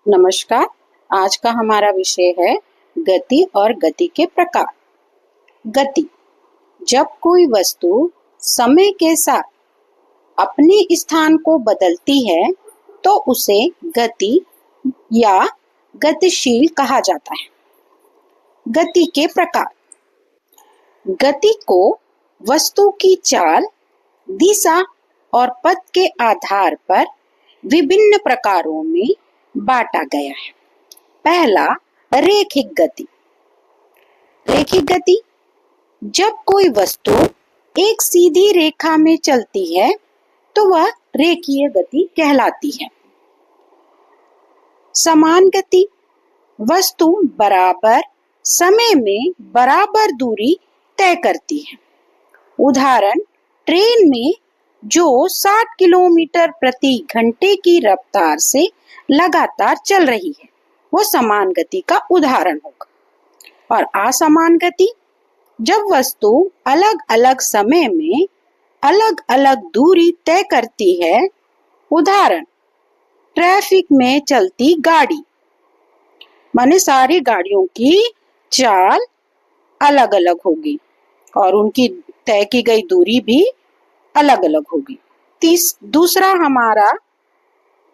नमस्कार। आज का हमारा विषय है गति और गति के प्रकार। गति, जब कोई वस्तु समय के साथ अपने स्थान को बदलती है तो उसे गति या गतिशील कहा जाता है। गति के प्रकार। गति को वस्तु की चाल, दिशा और पथ के आधार पर विभिन्न प्रकारों में बांटा गया है। पहला, रेखिक गति। रेखिक गति, जब कोई वस्तु एक सीधी रेखा में चलती है तो वह रेखीय गति कहलाती है। समान गति, वस्तु बराबर समय में बराबर दूरी तय करती है। उदाहरण, ट्रेन में जो 60 किलोमीटर प्रति घंटे की रफ्तार से लगातार चल रही है वो समान गति का उदाहरण होगा। और असमान गति, जब वस्तु अलग अलग समय में अलग अलग दूरी तय करती है। उदाहरण, ट्रैफिक में चलती गाड़ी, माने सारी गाड़ियों की चाल अलग अलग होगी और उनकी तय की गई दूरी भी अलग अलग होगी। दूसरा हमारा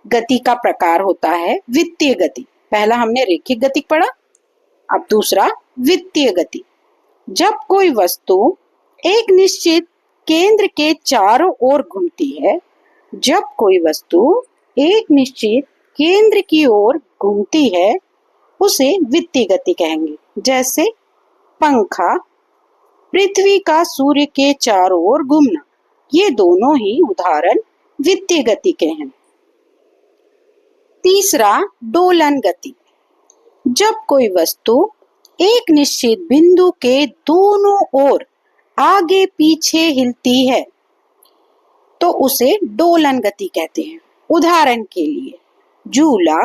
गति का प्रकार होता है वित्तीय गति। पहला हमने रेखिक गति पढ़ा, अब दूसरा वित्तीय गति। जब कोई वस्तु एक निश्चित केंद्र के चारों ओर घूमती है, जब कोई वस्तु एक निश्चित केंद्र की ओर घूमती है उसे वित्तीय गति कहेंगे। जैसे पंखा, पृथ्वी का सूर्य के चारों ओर घूमना, ये दोनों ही उदाहरण वित्तीय गति के हैं। तीसरा, दोलन गति। जब कोई वस्तु एक निश्चित बिंदु के दोनों ओर आगे पीछे हिलती है तो उसे दोलन गति कहते हैं। उदाहरण के लिए झूला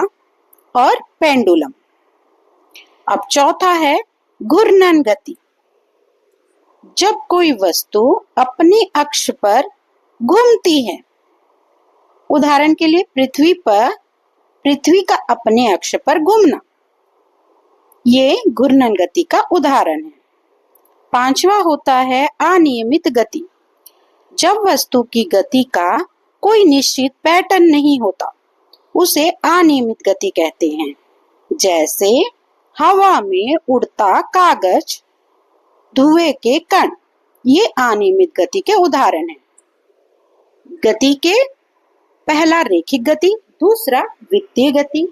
और पेंडुलम। अब चौथा है घूर्णन गति। जब कोई वस्तु अपने अक्ष पर घूमती है, उदाहरण के लिए पृथ्वी का अपने अक्ष पर घूमना, ये घूर्णन गति का उदाहरण है। पांचवा होता है अनियमित गति। जब वस्तु की गति का कोई निश्चित पैटर्न नहीं होता उसे अनियमित गति कहते हैं। जैसे हवा में उड़ता कागज, धुएं के कण, ये अनियमित गति के उदाहरण हैं। गति के पहला रेखिक गति, दूसरा वित्तीय गति,